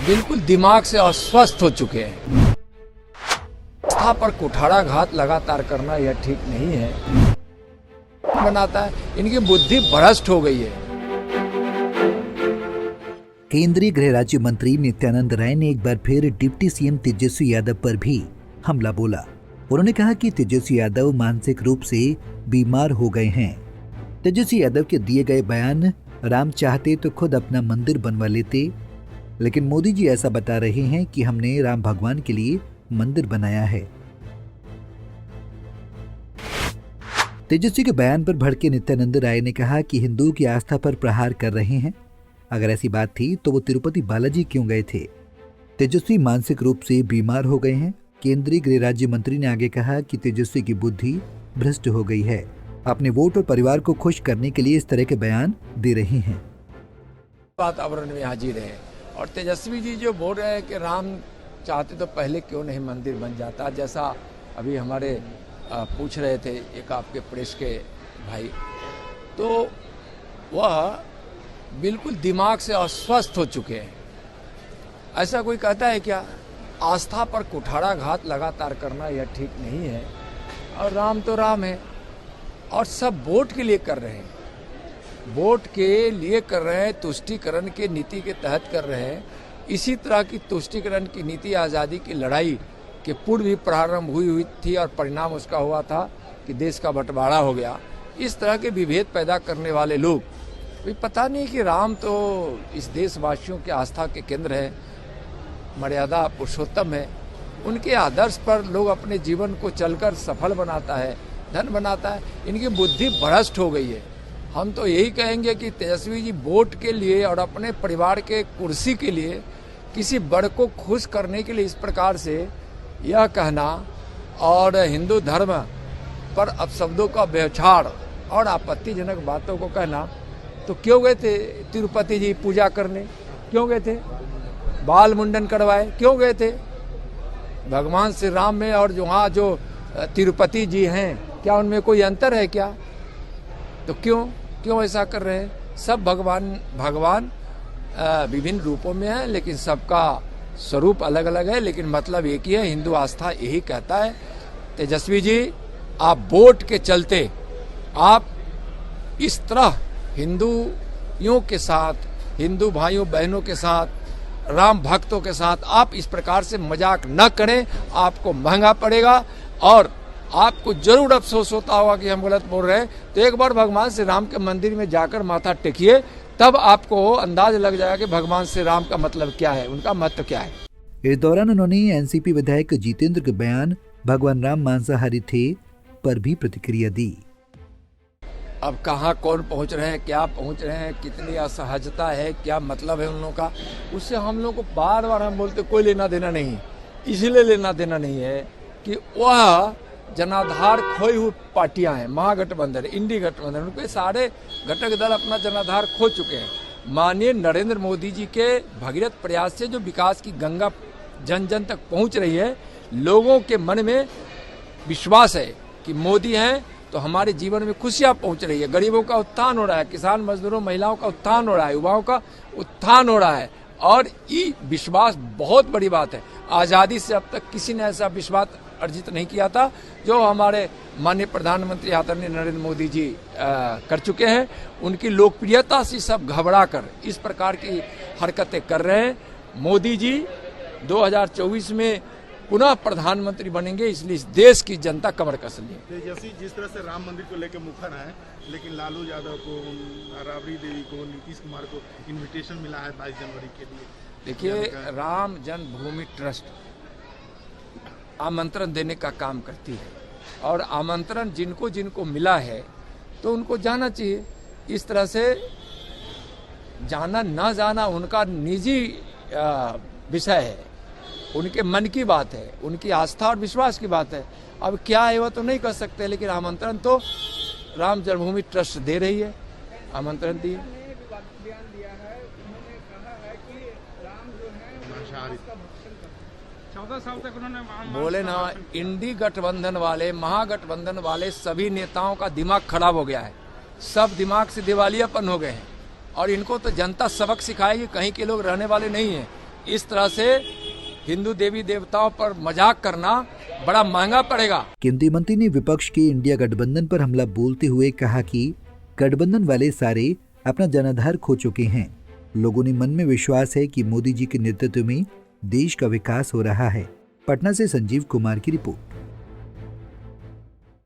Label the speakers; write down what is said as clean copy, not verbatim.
Speaker 1: बिल्कुल दिमाग से अस्वस्थ हो चुके हैं। आस्था पर कुठाराघात लगातार करना यह ठीक नहीं है। बनाता है, इनकी बुद्धि भ्रष्ट हो गई है।
Speaker 2: केंद्रीय गृह राज्य मंत्री नित्यानंद राय ने एक बार फिर डिप्टी सीएम तेजस्वी यादव पर भी हमला बोला। उन्होंने कहा कि तेजस्वी यादव मानसिक रूप से बीमार हो गए हैं। तेजस्वी यादव के दिए गए बयान, राम चाहते तो खुद अपना मंदिर बनवा लेते, लेकिन मोदी जी ऐसा बता रहे हैं कि हमने राम भगवान के लिए मंदिर बनाया है। तेजस्वी के बयान पर भड़के नित्यानंद राय ने कहा कि हिंदुओं की आस्था पर प्रहार कर रहे हैं। अगर ऐसी बात थी तो वो तिरुपति बालाजी क्यों गए थे? तेजस्वी मानसिक रूप से बीमार हो गए हैं। केंद्रीय गृह राज्य मंत्री ने आगे कहा कि तेजस्वी की बुद्धि भ्रष्ट हो गई है, अपने वोट और परिवार को खुश करने के लिए इस तरह के बयान दे रहे हैं।
Speaker 1: वातावरण में हाजिर है और तेजस्वी जी जो बोल रहे हैं कि राम चाहते तो पहले क्यों नहीं मंदिर बन जाता, जैसा अभी हमारे पूछ रहे थे एक आपके प्रेस के भाई, तो वह बिल्कुल दिमाग से अस्वस्थ हो चुके हैं। ऐसा कोई कहता है क्या? आस्था पर कुठाराघात लगातार करना यह ठीक नहीं है। और राम तो राम है और सब वोट के लिए कर रहे हैं, वोट के लिए कर रहे हैं, तुष्टीकरण के नीति के तहत कर रहे हैं। इसी तरह की तुष्टीकरण की नीति आज़ादी की लड़ाई के पूर्व भी प्रारंभ हुई थी और परिणाम उसका हुआ था कि देश का बंटवारा हो गया। इस तरह के विभेद पैदा करने वाले लोग, पता नहीं कि राम तो इस देशवासियों के आस्था के केंद्र है, मर्यादा पुरुषोत्तम है। उनके आदर्श पर लोग अपने जीवन को चलकर सफल बनाता है, धन बनाता है। इनकी बुद्धि भ्रष्ट हो गई है। हम तो यही कहेंगे कि तेजस्वी जी वोट के लिए और अपने परिवार के कुर्सी के लिए, किसी बड़ को खुश करने के लिए इस प्रकार से यह कहना और हिंदू धर्म पर अपशब्दों का व्यवहार और आपत्तिजनक बातों को कहना, तो क्यों गए थे तिरुपति जी पूजा करने? क्यों गए थे? बाल मुंडन करवाए क्यों गए थे? भगवान श्री राम में और जो तिरुपति जी हैं, क्या उनमें कोई अंतर है क्या? तो क्यों ऐसा कर रहे हैं? सब भगवान विभिन्न रूपों में है, लेकिन सबका स्वरूप अलग अलग है, लेकिन मतलब एक ही है। हिंदू आस्था यही कहता है। तेजस्वी जी, आप वोट के चलते आप इस तरह हिंदुओं के साथ, हिंदू भाइयों बहनों के साथ, राम भक्तों के साथ आप इस प्रकार से मजाक न करें। आपको महंगा पड़ेगा और आपको जरूर अफसोस होता होगा कि हम गलत बोल रहे हैं। तो एक बार भगवान श्री राम के मंदिर में जाकर माथा टेकिए, तब आपको अंदाज लग जाएगा कि भगवान श्री राम का मतलब क्या है, उनका महत्व क्या है।
Speaker 2: इस दौरान उन्होंने एनसीपी विधायक जितेंद्र के बयान भगवान राम मांसाहारी थे पर भी प्रतिक्रिया दी।
Speaker 1: अब कहाँ कौन पहुंच रहे हैं, क्या पहुंच रहे हैं, कितनी असहजता है, क्या मतलब है उन लोगों का, उससे हम लोग को बार बार हम बोलते कोई लेना देना नहीं। इसलिए लेना देना नहीं है कि वह जनाधार खोई हुई पार्टियां हैं, महागठबंधन, इंडी गठबंधन, उनके सारे घटक दल अपना जनाधार खो चुके हैं। माननीय नरेंद्र मोदी जी के भगीरथ प्रयास से जो विकास की गंगा जन जन तक पहुंच रही है, लोगों के मन में विश्वास है कि मोदी हैं तो हमारे जीवन में खुशियां पहुंच रही है। गरीबों का उत्थान हो रहा है, किसान मजदूरों महिलाओं का उत्थान हो रहा है, युवाओं का उत्थान हो रहा है, और ये विश्वास बहुत बड़ी बात है। आज़ादी से अब तक किसी ने ऐसा विश्वास अर्जित नहीं किया था जो हमारे माननीय प्रधानमंत्री आदरणीय नरेंद्र मोदी जी कर चुके हैं। उनकी लोकप्रियता से सब घबरा कर इस प्रकार की हरकतें कर रहे हैं। मोदी जी 2024 में पुनः प्रधानमंत्री बनेंगे, इसलिए इस देश की जनता कमर कस ली।
Speaker 3: तेजस्वी जिस तरह से राम मंदिर को लेकर मुखर है, लेकिन लालू यादव को, राबड़ी देवी को, नीतीश कुमार को इनविटेशन मिला है 22 जनवरी के लिए।
Speaker 1: देखिए, राम जन्मभूमि ट्रस्ट आमंत्रण देने का काम करती है और आमंत्रण जिनको जिनको मिला है तो उनको जाना चाहिए। इस तरह से जाना ना जाना उनका निजी विषय है, उनके मन की बात है, उनकी आस्था और विश्वास की बात है। अब क्या है वह तो नहीं कर सकते, लेकिन आमंत्रण तो राम जन्मभूमि ट्रस्ट दे रही है, आमंत्रण दिए। बोले ना, इंडी गठबंधन वाले, महागठबंधन वाले सभी नेताओं का दिमाग खराब हो गया है, सब दिमाग से दिवालियापन हो गए हैं और इनको तो जनता सबक सिखाएगी। कहीं के लोग रहने वाले नहीं हैं, इस तरह से हिंदू देवी देवताओं पर मजाक करना बड़ा महंगा पड़ेगा।
Speaker 2: केंद्रीय मंत्री ने विपक्ष के इंडिया गठबंधन पर हमला बोलते हुए कहा कि गठबंधन वाले सारे अपना जनाधार खो चुके हैं। लोगों ने मन में विश्वास है कि मोदी जी के नेतृत्व में देश का विकास हो रहा है। पटना से संजीव कुमार की रिपोर्ट।